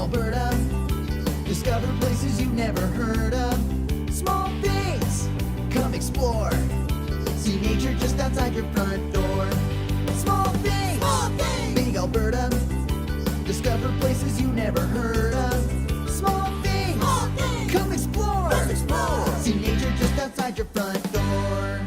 Alberta. Discover places you never heard of. Small things, come explore. See nature just outside your front door. Small things, big Alberta. Discover places you never heard of. Small things, come explore. See nature just outside your front door.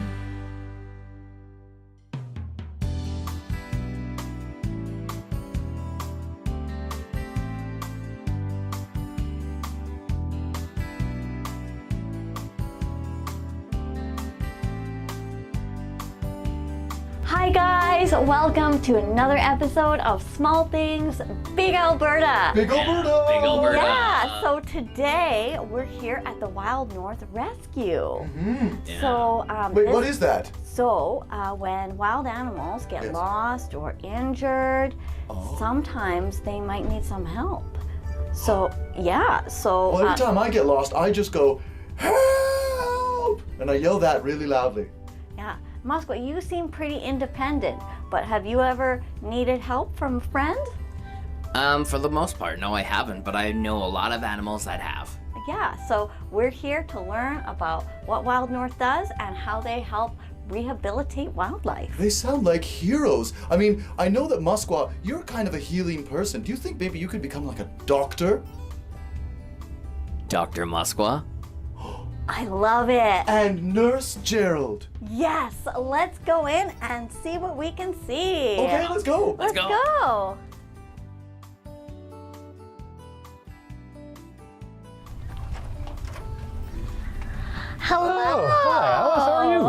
Hi guys, welcome to another episode of Small Things, Big Alberta. Big Alberta! Big Alberta! Yeah, so today we're here at the Wild North Rescue. Yeah. So, Wait, what is that? So, when wild animals get lost or injured, sometimes they might need some help. So, yeah, so... Well, every time I get lost, I just go, help! And I yell that really loudly. Yeah, Maskwa, you seem pretty independent, but have you ever needed help from a friend? For the most part, no, I haven't, but I know a lot of animals that have. Yeah, so we're here to learn about what Wild North does and how they help rehabilitate wildlife. They sound like heroes. I mean, I know that Maskwa, you're kind of a healing person. Do you think maybe you could become like a doctor? Dr. Maskwa? I love it. And Nurse Gerald. Yes, let's go in and see what we can see. Okay, let's go. Let's go. Hello. Hi, Alice. How are you?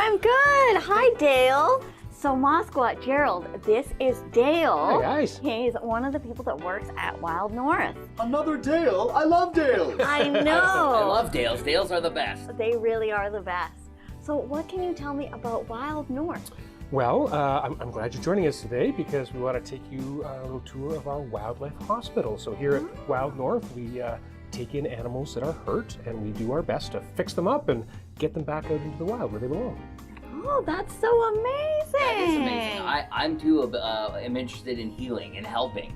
I'm good. Hi, Dale. So, Maskwa, Gerald, this is Dale. Hey, guys. He's one of the people that works at Wild North. Another Dale. I love Dale. I know. I love Dales. Dales are the best. They really are the best. So, what can you tell me about Wild North? Well, I'm glad you're joining us today because we want to take you a little tour of our wildlife hospital. So here at Wild North, we take in animals that are hurt and we do our best to fix them up and get them back out into the wild where they belong. Oh, that's so amazing. That is amazing. I'm too am interested in healing and helping.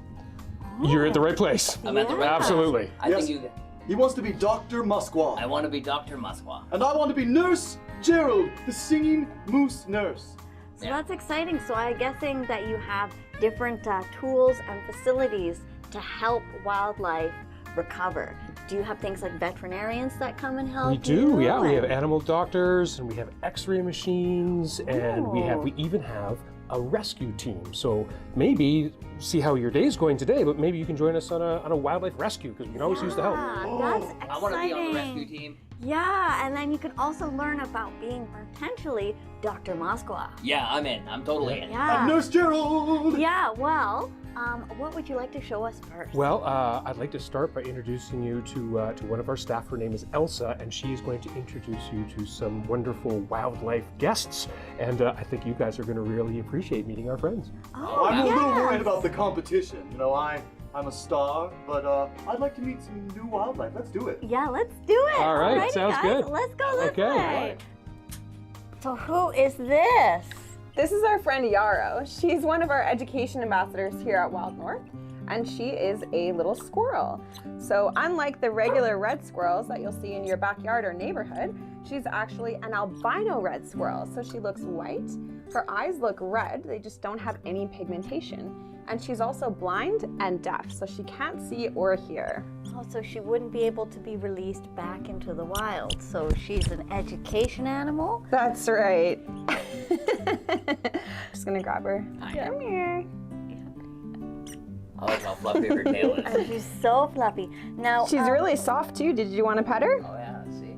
You're at the right place. I'm at the right place. Absolutely. I Yes. think you. He wants to be Dr. Maskwa. I want to be Dr. Maskwa. And I want to be Nurse Gerald, the singing moose nurse. So Yeah. that's exciting. So I'm guessing that you have different tools and facilities to help wildlife recover. Do you have things like veterinarians that come and help We do, you? yeah. We have And- animal doctors and we have x-ray machines and we even have a rescue team. So maybe see how your day's going today, but maybe you can join us on a wildlife rescue because we can always use the help. Yeah, that's exciting. I want to be on the rescue team. Yeah, and then you can also learn about being potentially Dr. Moskwa. Yeah, I'm in. I'm totally in. Yeah. And Nurse Gerald. Yeah, well, what would you like to show us first? Well, I'd like to start by introducing you to one of our staff. Her name is Elsa, and she is going to introduce you to some wonderful wildlife guests. And I think you guys are going to really appreciate meeting our friends. Oh, I'm a little yes. worried about the competition. You know, I'm a star, but I'd like to meet some new wildlife. Let's do it. Yeah, let's do it. All right, Alrighty, sounds guys, good. Let's go this Okay. way. So who is this? This is our friend Yarrow. She's one of our education ambassadors here at Wild North, and she is a little squirrel. So unlike the regular red squirrels that you'll see in your backyard or neighborhood, she's actually an albino red squirrel. So she looks white, her eyes look red, they just don't have any pigmentation. And she's also blind and deaf, so she can't see or hear. Oh, so she wouldn't be able to be released back into the wild. So she's an education animal? That's right. Just gonna grab her. Come here. I like how fluffy her tail is. And she's so fluffy. Now She's really soft too. Did you want to pet her? Oh yeah, let's see.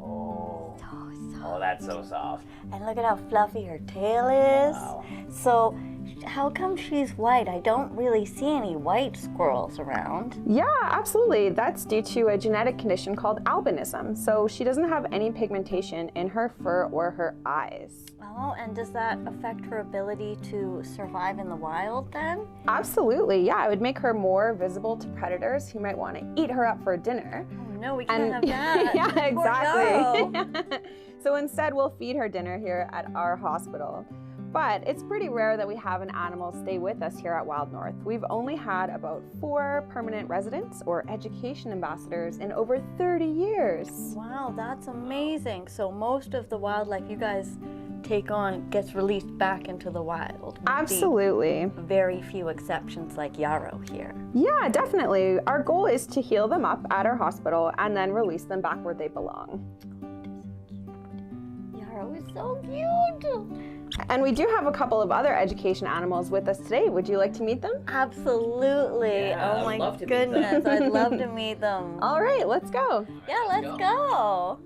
Oh. so soft. Oh, that's so soft. And look at how fluffy her tail is. Wow. So how come she's white? I don't really see any white squirrels around. Yeah, absolutely. That's due to a genetic condition called albinism. So she doesn't have any pigmentation in her fur or her eyes. Oh, and does that affect her ability to survive in the wild then? Absolutely, yeah. It would make her more visible to predators who might want to eat her up for dinner. Oh no, we can't have that. yeah, Poor Yarrow. exactly. So instead, we'll feed her dinner here at our hospital. But it's pretty rare that we have an animal stay with us here at Wild North. We've only had about 4 permanent residents or education ambassadors in over 30 years. Wow, that's amazing. So most of the wildlife you guys take on gets released back into the wild. With the Absolutely. very few exceptions like Yarrow here. Yeah, definitely. Our goal is to heal them up at our hospital and then release them back where they belong. Yarrow is so cute. And we do have a couple of other education animals with us today. Would you like to meet them? Absolutely. Yeah, oh I'd my love to meet them. goodness, I'd love to meet them. All right, let's go. Yeah, let's go.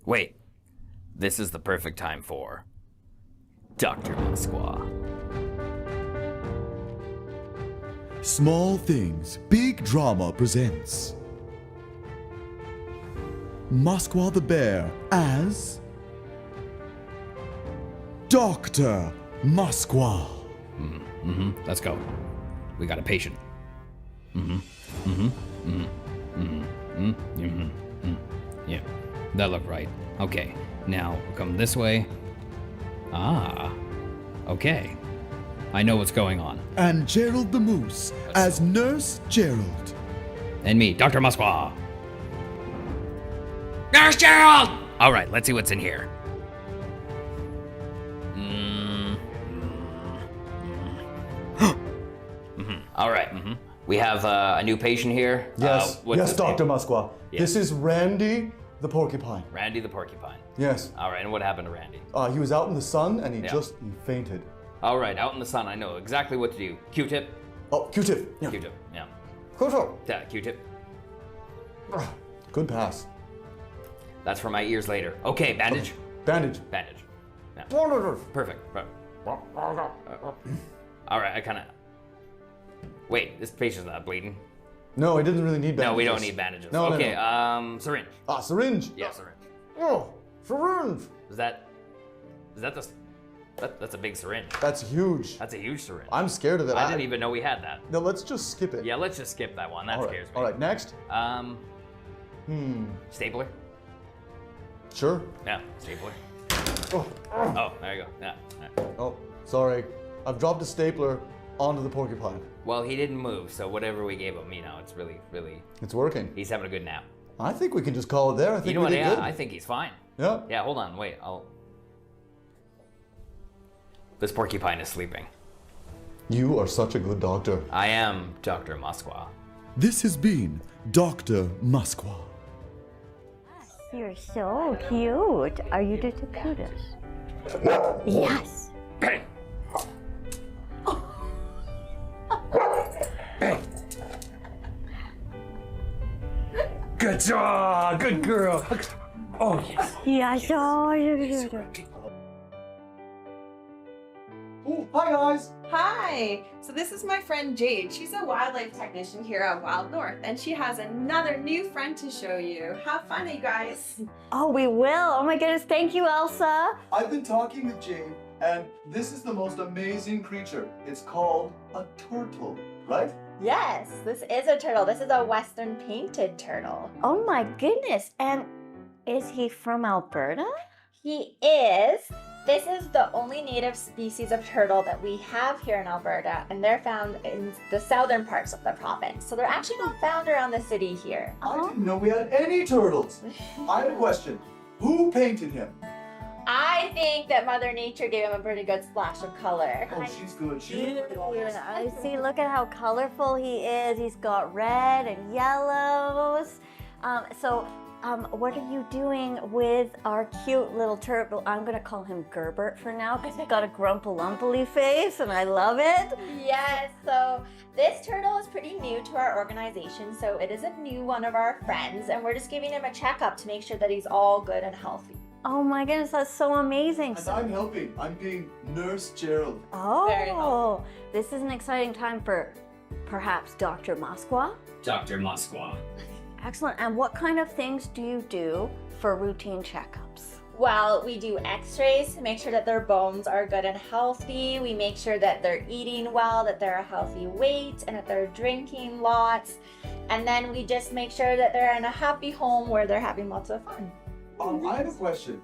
Wait, this is the perfect time for Dr. Maskwa. Small Things, Big Drama presents Maskwa the Bear as Dr. Maskwa. Let's go. We got a patient. Yeah, that looked right. Okay, now come this way. Ah, okay. I know what's going on. And Gerald the Moose as Nurse Gerald. And me, Dr. Maskwa. Nurse Gerald! All right, let's see what's in here. All right. We have a new patient here. Yes, What's yes, his name? Dr. Maskwa. Yes. This is Randy the porcupine. Randy the porcupine. Yes. All right, and what happened to Randy? He was out in the sun and he Yeah. just fainted. All right, out in the sun, I know exactly what to do. Q-tip? Oh, Q-tip. Yeah. Q-tip, yeah. Q-tip. Yeah, Q-tip. Good pass. That's for my ears later. Okay, bandage? Bandage. Bandage. Yeah. Perfect. All right, I kind of... Wait, this patient's not bleeding. No, he didn't really need bandages. No, we don't need bandages. No, okay, no. syringe. Syringe. Yeah, syringe. Oh, syringe. Is that that's a big syringe. That's huge. That's a huge syringe. I'm scared of it. I didn't even know we had that. No, let's just skip it. Yeah, let's just skip that one. That All right. scares me. All right, next. Stapler? Sure. Yeah, stapler. Oh, Oh, there you go. Yeah. oh, sorry. I've dropped a stapler onto the porcupine. Well, he didn't move, so whatever we gave him, it's really, It's working. he's having a good nap. I think we can just call it there. I think You know we what? did Yeah, good. I think he's fine. Yeah. Yeah, hold on, wait, This porcupine is sleeping. You are such a good doctor. I am Dr. Maskwa. This has been Dr. Maskwa. You're so cute. Are you the cutest? Yes. Good job, good girl. Oh yes. Yes. Oh, Oh, hi guys. Hi. So this is my friend Jade. She's a wildlife technician here at Wild North, and she has another new friend to show you. Have fun, you guys. Oh, we will. Oh my goodness. Thank you, Elsa. I've been talking with Jade, and this is the most amazing creature. It's called a turtle, right? Yes, this is a turtle. This is a western painted turtle. Oh my goodness. And is he from Alberta? He is. This is the only native species of turtle that we have here in Alberta, and they're found in the southern parts of the province. So they're actually not found around the city here. I didn't know we had any turtles. I have a question. Who painted him? I think that Mother Nature gave him a pretty good splash of color. Oh, she's good. She's good. I see. Look at how colorful he is. He's got red and yellows. What are you doing with our cute little turtle? I'm gonna call him Gerbert for now because he's got a grumple-lumpily face and I love it. Yes, so this turtle is pretty new to our organization, so it is a new one of our friends, and we're just giving him a checkup to make sure that he's all good and healthy. Oh my goodness, that's so amazing. And I'm helping. I'm being Nurse Gerald. Very Oh, this is an exciting time for perhaps Dr. Maskwa. Dr. Maskwa. Excellent. And what kind of things do you do for routine checkups? Well, we do x-rays to make sure that their bones are good and healthy. We make sure that they're eating well, that they're a healthy weight, and that they're drinking lots. And then we just make sure that they're in a happy home where they're having lots of fun. I have a question.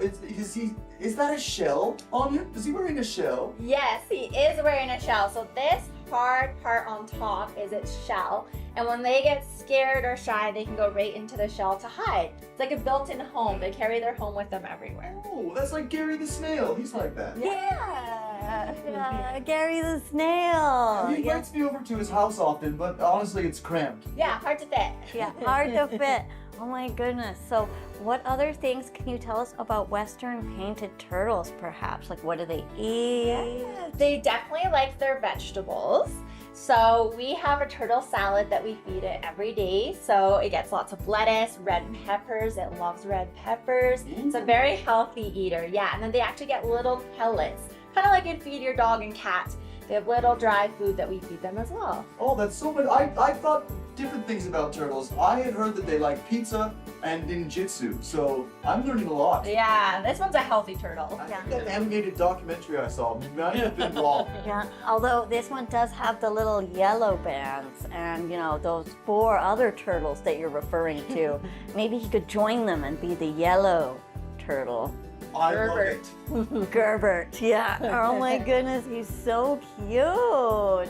Is that a shell on him? Is he wearing a shell? Yes, he is wearing a shell. So this hard part on top is its shell. And when they get scared or shy, they can go right into the shell to hide. It's like a built-in home. They carry their home with them everywhere. Oh, that's like Gary the snail. He's like that. Yeah, Gary the snail. He invites me over to his house often, but honestly, it's cramped. Yeah, hard to fit. Yeah, hard to fit. Oh my goodness. So what other things can you tell us about Western painted turtles, perhaps? Like, what do they eat? They definitely like their vegetables. So we have a turtle salad that we feed it every day. So it gets lots of lettuce, red peppers. It loves red peppers. It's a very healthy eater. Yeah, and then they actually get little pellets, kind of like you'd feed your dog and cat. They have little dry food that we feed them as well. Oh, that's so good. I thought different things about turtles. I had heard that they like pizza and ninjutsu, so I'm learning a lot. Yeah, this one's a healthy turtle. I think that animated documentary I saw might have been wrong. Yeah, although this one does have the little yellow bands and, you know, those 4 other turtles that you're referring to. Maybe he could join them and be the yellow turtle. I love it. Gerbert, yeah. Oh my goodness, he's so cute.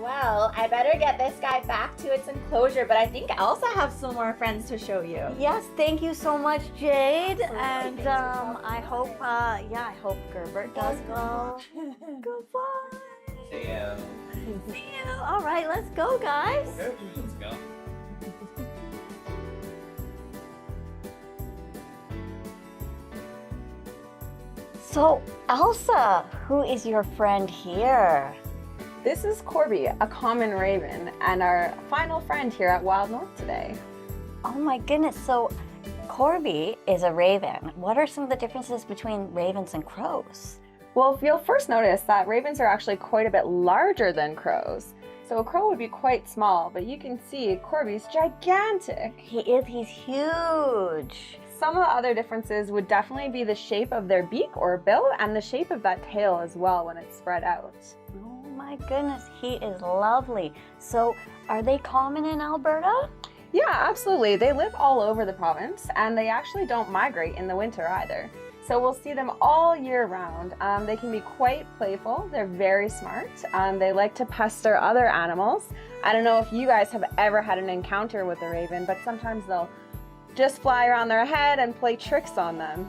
Well, I better get this guy back to its enclosure, but I think Elsa has some more friends to show you. Yes, thank you so much, Jade. Absolutely. And I hope, I hope Gerbert does go. Goodbye. See you. See you. All right, let's go, guys. Okay, let's go. So, Elsa, who is your friend here? This is Corby, a common raven, and our final friend here at Wild North today. Oh my goodness, so Corby is a raven. What are some of the differences between ravens and crows? Well, you'll first notice that ravens are actually quite a bit larger than crows. So a crow would be quite small, but you can see Corby's gigantic. He's huge. Some of the other differences would definitely be the shape of their beak or bill and the shape of that tail as well when it's spread out. Oh my goodness, he is lovely. So are they common in Alberta? Yeah, absolutely. They live all over the province and they actually don't migrate in the winter either. So we'll see them all year round. They can be quite playful. They're very smart. They like to pester other animals. I don't know if you guys have ever had an encounter with a raven, but sometimes they'll just fly around their head and play tricks on them.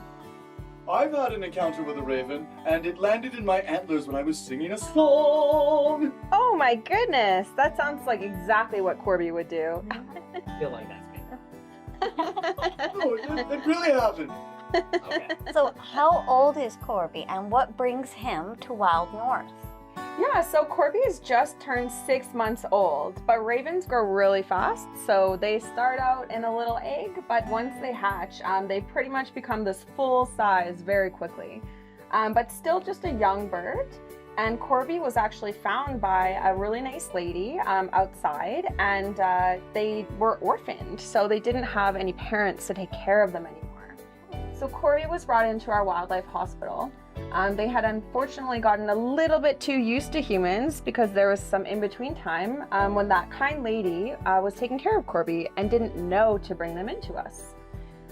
I've had an encounter with a raven, and it landed in my antlers when I was singing a song. Oh my goodness, that sounds like exactly what Corby would do. I feel like that's me. Oh, it really happened. Okay. So how old is Corby and what brings him to Wild North? Yeah, so Corby has just turned 6 months old, but ravens grow really fast. So they start out in a little egg, but once they hatch, they pretty much become this full size very quickly. But still just a young bird. And Corby was actually found by a really nice lady outside, and they were orphaned, so they didn't have any parents to take care of them anymore. So Corby was brought into our wildlife hospital. They had unfortunately gotten a little bit too used to humans because there was some in-between time when that kind lady was taking care of Corby and didn't know to bring them into us.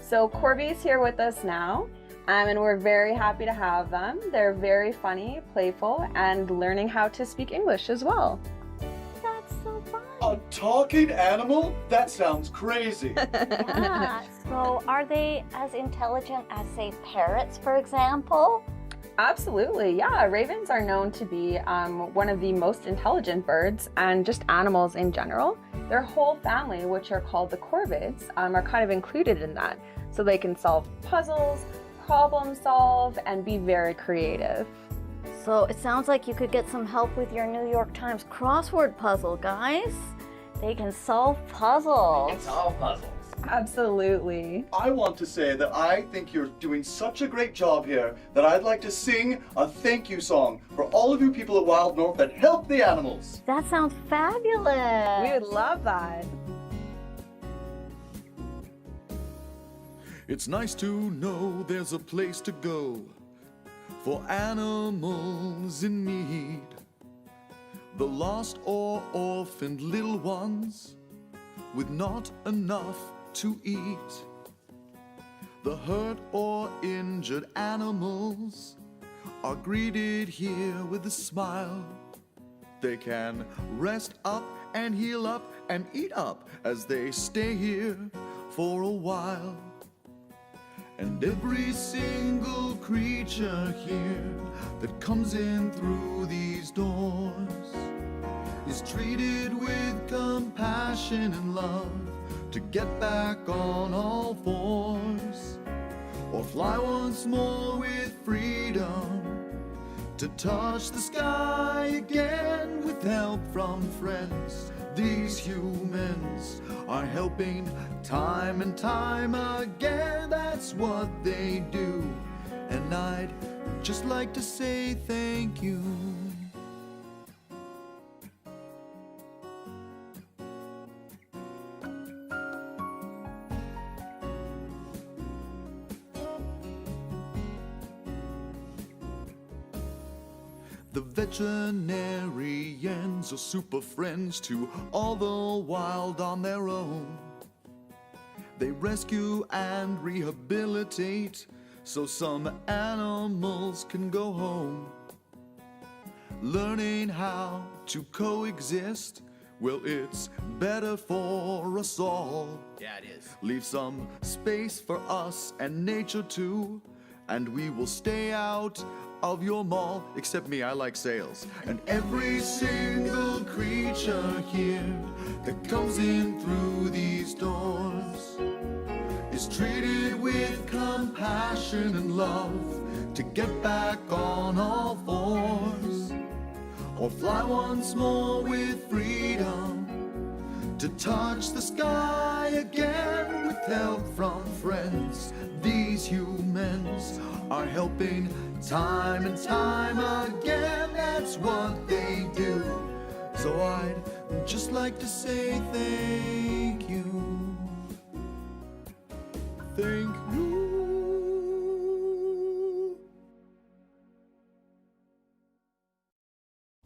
So Corby's here with us now, and we're very happy to have them. They're very funny, playful, and learning how to speak English as well. That's so fun. A talking animal? That sounds crazy. Yeah. So are they as intelligent as, say, parrots, for example? Absolutely, yeah. Ravens are known to be one of the most intelligent birds and just animals in general. Their whole family, which are called the corvids, are kind of included in that. So they can solve puzzles, problem solve, and be very creative. So it sounds like you could get some help with your New York Times crossword puzzle, guys. They can solve puzzles. It's all puzzles. Absolutely. I want to say that I think you're doing such a great job here that I'd like to sing a thank you song for all of you people at Wild North that help the animals. That sounds fabulous. We would love that. It's nice to know there's a place to go for animals in need. The lost or orphaned little ones with not enough to eat. The hurt or injured animals are greeted here with a smile. They can rest up and heal up and eat up as they stay here for a while. And every single creature here that comes in through these doors is treated with compassion and love to get back on all fours, or fly once more with freedom to touch the sky again with help from friends. These humans are helping time and time again. That's what they do, and I'd just like to say thank you. The veterinarians are super friends to all the wild on their own. They rescue and rehabilitate so some animals can go home. Learning how to coexist, well, it's better for us all. Yeah, it is. Leave some space for us and nature too, and we will stay out of your mall. Except me, I like sales. And every single creature here that comes in through these doors is treated with compassion and love to get back on all fours, or fly once more with freedom to touch the sky again with help from friends. These humans are helping time and time again. That's what they do. So I'd just like to say thank you. Thank you.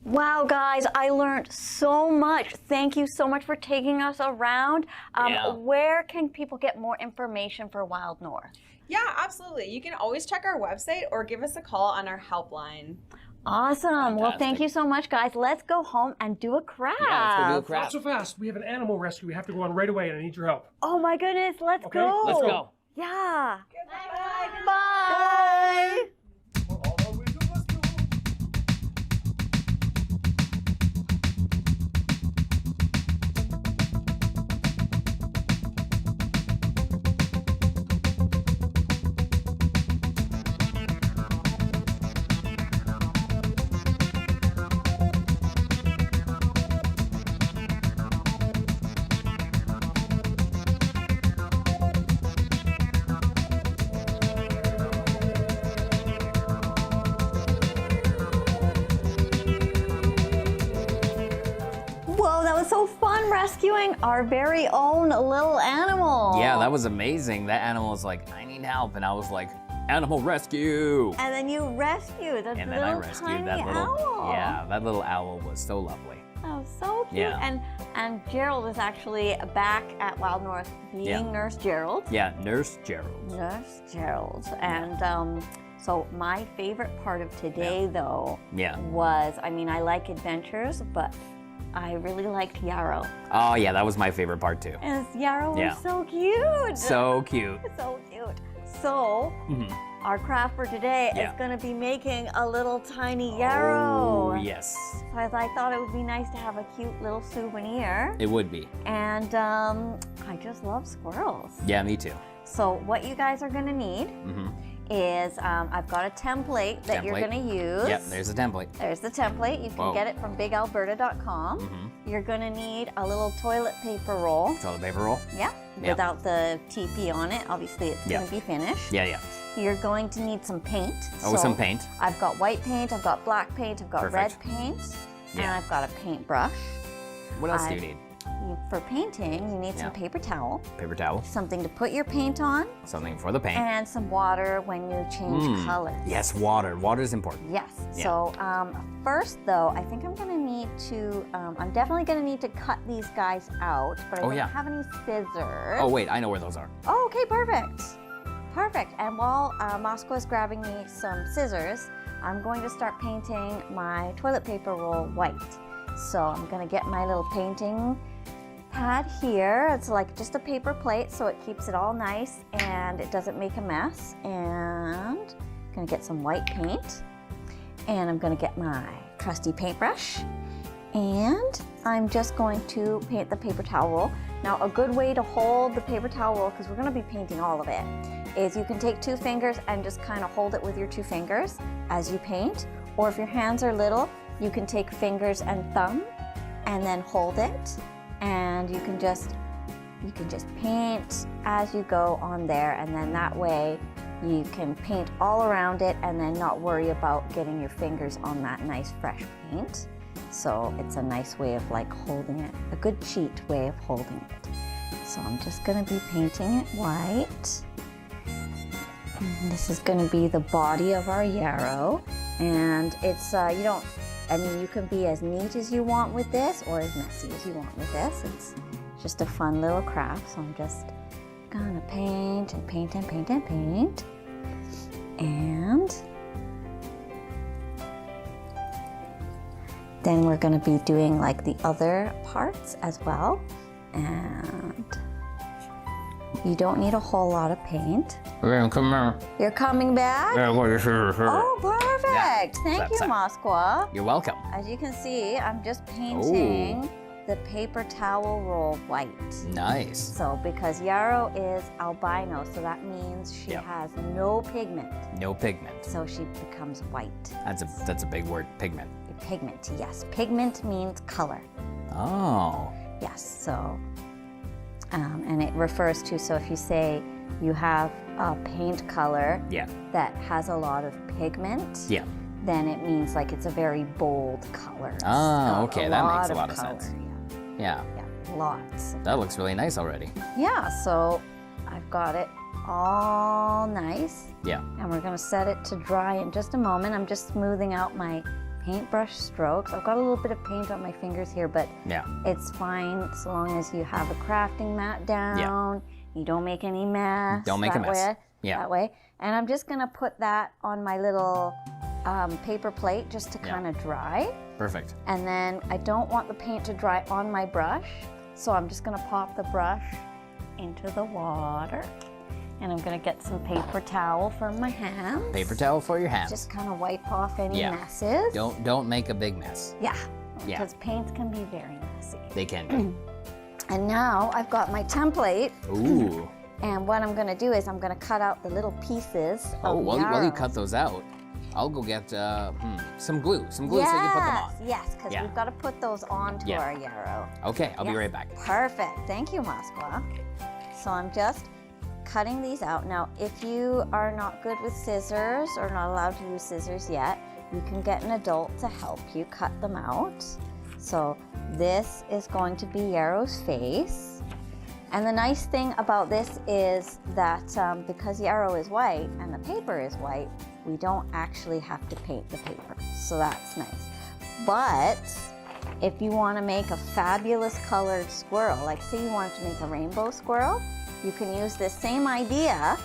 Wow, guys, I learned so much. Thank you so much for taking us around. Where can people get more information for Wild North? Yeah, absolutely. You can always check our website or give us a call on our helpline. Awesome. Well, thank you so much, guys. Let's go home and do a craft. Yeah, let's go do a Not craft. so fast. We have an animal rescue. We have to go on right away, and I need your help. Oh my goodness, let's Okay, go. Let's go. Yeah. Goodbye. Bye. We're all on way to rescue. Whoa, that was so fun rescuing our very own little animal. Yeah, that was amazing. That animal was like, I need help. And I was like, animal rescue. And then you rescued that And little then I rescued tiny that little, owl. yeah, that little owl was so lovely. Oh, so cute. Yeah. And Gerald is actually back at Wild North being Yeah. Nurse Gerald. Yeah, Nurse Gerald. Nurse Gerald. And so my favorite part of today, though, Yeah. was, I mean, I like adventures, but I really liked Yarrow. Oh yeah, that was my favorite part too. And Yarrow Yeah. was so cute. So cute. So cute. So, our craft for today Yeah. is going to be making a little tiny Yarrow. Oh, yes. So I thought it would be nice to have a cute little souvenir. It would be. And I just love squirrels. Yeah, me too. So what you guys are going to need is I've got a template that you're Template. going to use. Yep, there's a template. There's the template. You can Whoa. get it from bigalberta.com. You're going to need a little toilet paper roll. Toilet paper roll. Yeah, Yeah. without the TP on it. Obviously, it's Yeah. going to be finished. Yeah, yeah. You're going to need some paint. Oh, some paint. I've got white paint, I've got black paint, I've got Perfect. red paint, and Yeah. I've got a paintbrush. What else do you I've- need? For painting, you need some Yeah. paper towel, Paper towel. something to put your paint on, Something for the paint. and some water when you change colors. Yes, water. Water is important. Yes. Yeah. So first, though, I think I'm going to need to. I'm definitely going to need to cut these guys out, but I Oh, don't yeah. have any scissors. Oh, wait, I know where those are. Oh, okay, perfect. Perfect. And while Maskwa is grabbing me some scissors, I'm going to start painting my toilet paper roll white. So I'm going to get my little painting pad here. It's like just a paper plate, so it keeps it all nice and it doesn't make a mess. And I'm going to get some white paint. And I'm going to get my trusty paintbrush. And I'm just going to paint the paper towel roll. Now, a good way to hold the paper towel roll, because we're going to be painting all of it, is you can take 2 fingers and just kind of hold it with your 2 fingers as you paint. Or if your hands are little, you can take fingers and thumb and then hold it. And you can just paint as you go on there, and then that way you can paint all around it and then not worry about getting your fingers on that nice fresh paint. So it's a nice way of like holding it, a good cheat way of holding it. So I'm just going to be painting it white. And this is going to be the body of our yarrow. And it's, you can be as neat as you want with this or as messy as you want with this. It's just a fun little craft. So I'm just going to paint and paint and paint and paint. And then we're going to be doing like the other parts as well. And you don't need a whole lot of paint. You're coming back? Oh, perfect. Thank you, Maskwa. You're welcome. As you can see, I'm just painting the paper towel roll white. Nice. So because Yarrow is albino, so that means she has no pigment. No pigment. So she becomes white. That's a big word, pigment. Pigment, yes. Pigment means color. Oh. Yes, so, and it refers to, so if you say you have a paint color that has a lot of pigment, then it means like it's a very bold color. Oh, okay, that makes a lot of sense. Yeah. Yeah, lots. That looks really nice already. Yeah, so I've got it all nice. Yeah. And we're gonna set it to dry in just a moment. I'm just smoothing out my paintbrush strokes. I've got a little bit of paint on my fingers here, but it's fine so long as you have a crafting mat down. You don't make any mess. Don't make a mess. That way. And I'm just gonna put that on my little paper plate just to kind of dry. Perfect. And then I don't want the paint to dry on my brush, so I'm just gonna pop the brush into the water. And I'm gonna get some paper towel for my hands. Paper towel for your hands. Just kind of wipe off any messes. Don't make a big mess. Yeah, because paints can be very messy. They can be. And now I've got my template. Ooh. And what I'm gonna do is I'm gonna cut out the little pieces of while you cut those out, I'll go get some glue so you can put them on. Yes, because we've got to put those onto our yarrow. Okay, I'll be right back. Perfect. Thank you, Maskwa. So I'm just cutting these out. Now, if you are not good with scissors or not allowed to use scissors yet, you can get an adult to help you cut them out. So this is going to be Yarrow's face. And the nice thing about this is that because Yarrow is white and the paper is white, we don't actually have to paint the paper. So that's nice. But if you want to make a fabulous colored squirrel, like say you wanted to make a rainbow squirrel, you can use this same idea,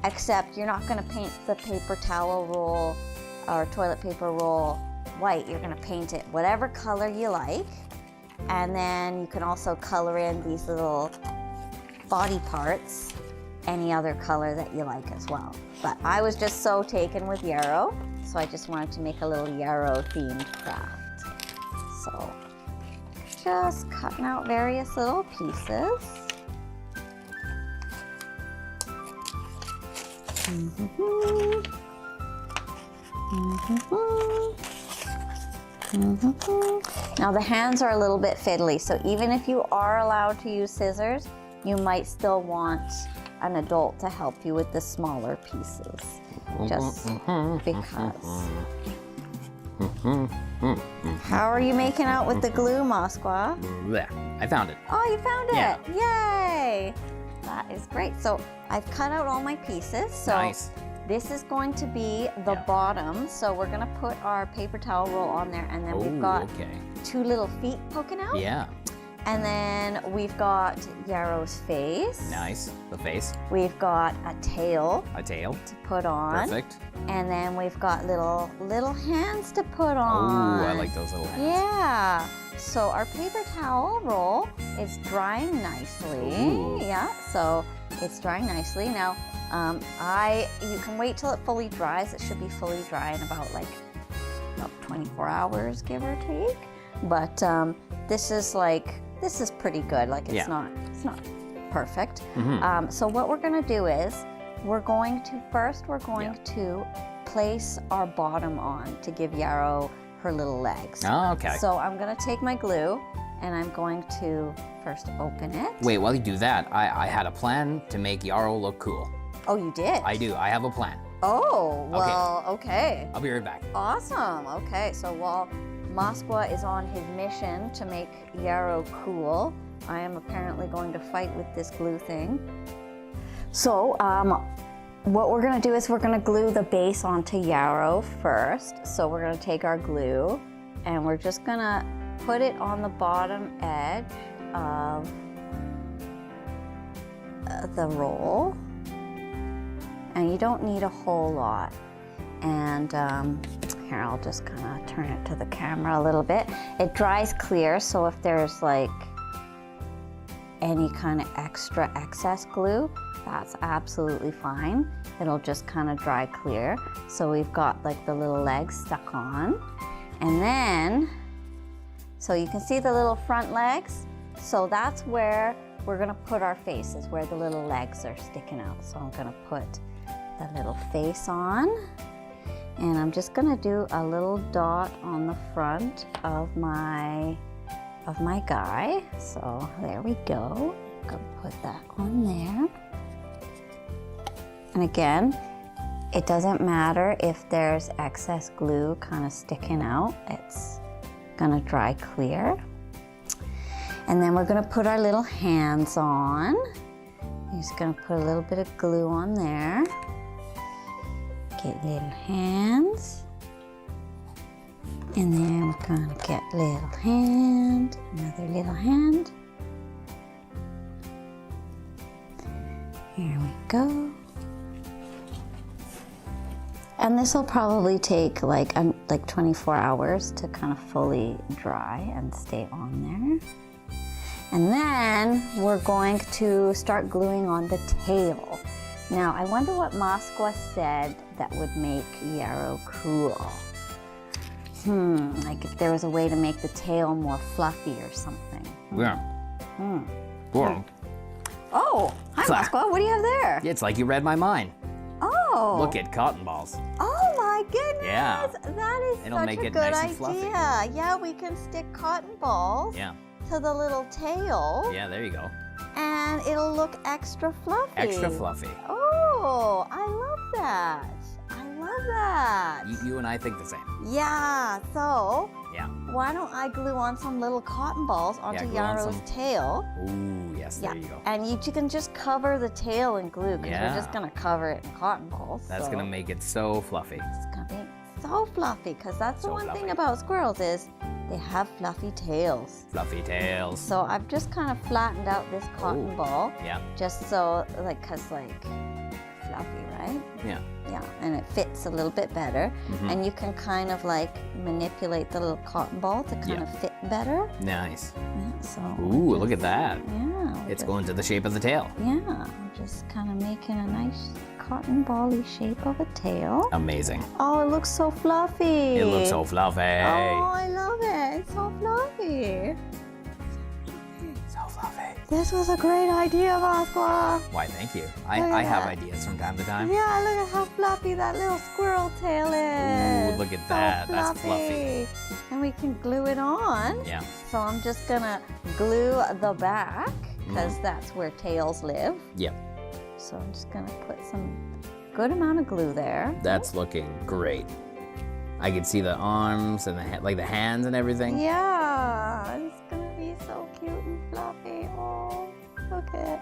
except you're not going to paint the paper towel roll or toilet paper roll white. You're going to paint it whatever color you like. And then you can also color in these little body parts any other color that you like as well. But I was just so taken with Yarrow, so I just wanted to make a little Yarrow themed craft. So just cutting out various little pieces. Now the hands are a little bit fiddly, so even if you are allowed to use scissors, you might still want an adult to help you with the smaller pieces, just because. How are you making out with the glue, Maskwa? I found it. Oh, you found it! Yeah. Yay! That is great. So I've cut out all my pieces. So this is going to be the bottom. So we're gonna put our paper towel roll on there, and then we've got two little feet poking out. Yeah. And then we've got Yarrow's face. Nice. The face. We've got a tail A tail. to put on. Perfect. And then we've got little hands to put on. Oh, I like those little hands. Yeah. So our paper towel roll is drying nicely. Ooh. Yeah. So it's drying nicely. Now, you can wait till it fully dries. It should be fully dry in about 24 hours, give or take. But this is pretty good. It's not perfect. So what we're gonna do is we're going to place our bottom on to give Yarrow her little legs. Oh, okay. So I'm gonna take my glue and I'm going to first open it. Wait, while you do that, I had a plan to make Yarrow look cool. Oh, you did? I do. I have a plan. Oh, well, okay. I'll be right back. Awesome. Okay, so while Maskwa is on his mission to make Yarrow cool, I am apparently going to fight with this glue thing. So, what we're gonna do is we're gonna glue the base onto Yarrow first. So we're gonna take our glue and we're just gonna put it on the bottom edge of the roll. And you don't need a whole lot. And here, I'll just kind of turn it to the camera a little bit. It dries clear, so if there's any kind of extra excess glue, that's absolutely fine. It'll just kind of dry clear. So we've got the little legs stuck on. And then, so you can see the little front legs. So that's where we're gonna put our faces, where the little legs are sticking out. So I'm gonna put the little face on. And I'm just gonna do a little dot on the front of my guy. So there we go. I'm gonna put that on there. And again, it doesn't matter if there's excess glue kind of sticking out. It's gonna dry clear. And then we're gonna put our little hands on. I'm just gonna put a little bit of glue on there. Get little hands. And then we're gonna get little hand, another little hand. Here we go. And this will probably take 24 hours to kind of fully dry and stay on there. And then we're going to start gluing on the tail. Now, I wonder what Maskwa said that would make Yarrow cool. If there was a way to make the tail more fluffy or something. Yeah. Well, Oh, hi Maskwa, what do you have there? it's like you read my mind. Oh. Look at cotton balls. Oh my goodness. Yeah. That is It'll such make a it good nice and idea. fluffy. Yeah, we can stick cotton balls Yeah. to the little tail. Yeah, there you go. And it'll look extra fluffy. Extra fluffy. Oh, I love that. I love that. You and I think the same. Yeah, so Yeah. why don't I glue on some little cotton balls onto glue on Yarrow's some. tail? Ooh, yes, there you go. And you can just cover the tail in glue because Yeah. we're just gonna cover it in cotton balls. That's so gonna make it so fluffy. It's gonna be so fluffy because that's the So one thing fluffy. about squirrels is they have fluffy tails. Fluffy tails. So I've just kind of flattened out this cotton Ooh. ball Yeah. just so fluffy, right? Yeah. Yeah, and it fits a little bit better. Mhm. And you can kind of manipulate the little cotton ball to kind Yeah. of fit better. Nice. Yeah, so Ooh, look at that. Yeah. It's going to the shape of the tail. Yeah, I'm just kind of making a nice cotton ball-y shape of a tail. Amazing. Oh, it looks so fluffy. It looks so fluffy. Oh, I love it. It's so fluffy. So fluffy. This was a great idea, Maskwa. Why, thank you. Look I at have that. ideas from time to time. Yeah, look at how fluffy that little squirrel tail is. Ooh, look at So that. That's fluffy. And we can glue it on. Yeah. So I'm just gonna glue the back because Mm-hmm. that's where tails live. Yep. So I'm just gonna put some good amount of glue there. That's looking great. I can see the arms and the hands and everything. Yeah, it's gonna be so cute and fluffy. Oh, look at it.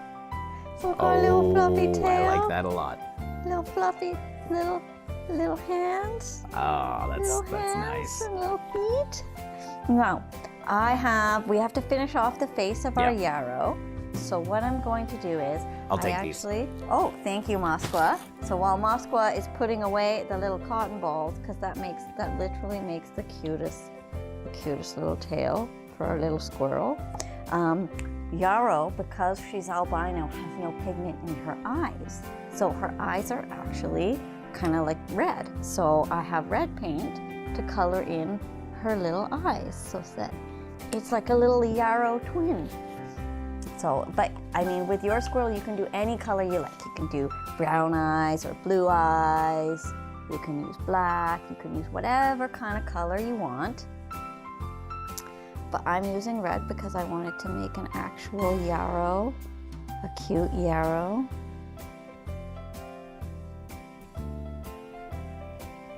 So we've got a little fluffy tail. I like that a lot. Little fluffy little hands. Oh, Little that's hands nice. and little feet. Now, we have to finish off the face of our Yeah. yarrow. So what I'm going to do is, I'll take these. Oh, thank you, Maskwa. So while Maskwa is putting away the little cotton balls, because that literally makes the cutest little tail for our little squirrel. Yarrow, because she's albino, has no pigment in her eyes. So her eyes are actually kind of like red. So I have red paint to color in her little eyes so that it's like a little yarrow twin. So, but I mean, with your squirrel, you can do any color you like. You can do brown eyes or blue eyes. You can use black. You can use whatever kind of color you want. But I'm using red because I wanted to make an actual yarrow, a cute yarrow.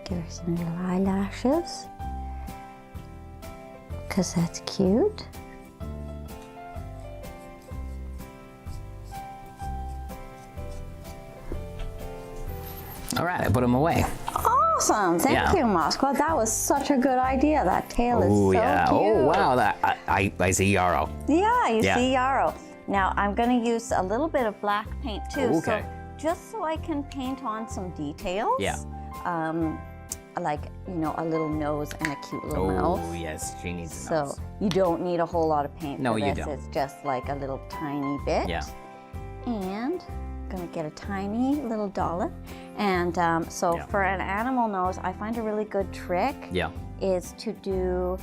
Give her some little eyelashes, because that's cute. All right, I put them away. Awesome! Thank you, Maskwa. That was such a good idea. That tail is so yeah. cute. Oh, wow. I see yarrow. Yeah, you Yeah. see yarrow. Now I'm going to use a little bit of black paint too. Okay. So just so I can paint on some details. Yeah. Like, you know, a little nose and a cute little mouth. Oh, yes. She needs a So nose. you don't need a whole lot of paint No, for you this. don't. It's just like a little tiny bit. Yeah. And I'm gonna get a tiny little dollar. And so Yeah. for an animal nose, I find a really good trick Yeah. is to do,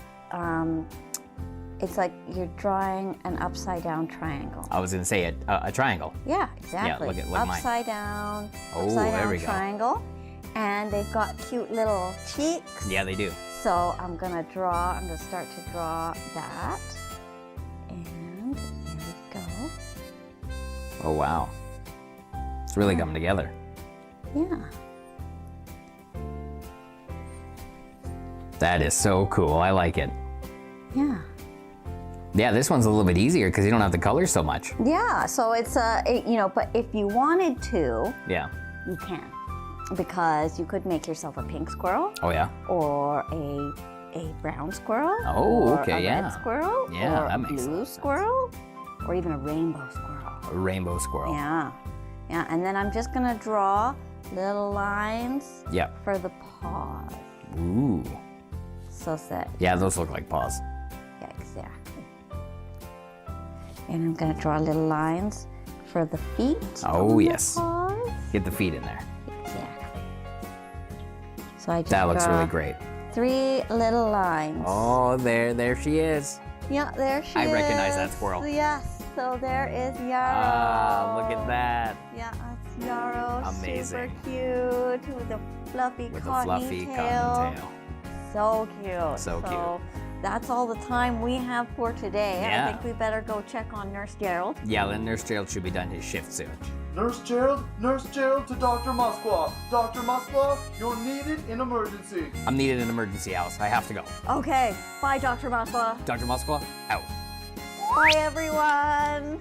it's like you're drawing an upside down triangle. I was going to say a triangle. Yeah, exactly. look at like mine. upside down, Oh, upside there down we go. triangle. And they've got cute little cheeks. Yeah, they do. So I'm gonna start to draw that. And there we go. Oh, wow. It's really coming together. Yeah. That is so cool. I like it. Yeah. Yeah, this one's a little bit easier because you don't have to color so much. Yeah, so it's you know, but if you wanted to, Yeah. you can. Because you could make yourself a pink squirrel Oh, yeah? or a brown squirrel. Oh, or okay, a yeah. red squirrel. Yeah, or that a makes a lot blue of sense. squirrel. Or even a rainbow squirrel. A rainbow squirrel. Yeah. Yeah, and then I'm just gonna draw little lines Yeah. for the paws. Ooh. So that, Yeah, those look like paws. yeah, exactly. And I'm gonna draw little lines for the feet. Oh, on the yes. paws. Get the feet in there. Exactly. So I just That looks draw really great. 3 little lines. Oh, there she is. Yeah, there she is. I recognize that squirrel. Yes, so there is Yarrow. Ah, look at that. Yeah, that's Yarrow. Amazing. Super cute with a fluffy With a cottony fluffy tail. cotton tail. So cute. So cute. That's all the time we have for today. Yeah. I think we better go check on Nurse Gerald. Yeah, then Nurse Gerald should be done his shift soon. Nurse Gerald to Dr. Maskwa. Dr. Maskwa, you're needed in emergency. I'm needed in emergency house. I have to go. Okay, bye Dr. Maskwa. Dr. Maskwa, out. Bye everyone.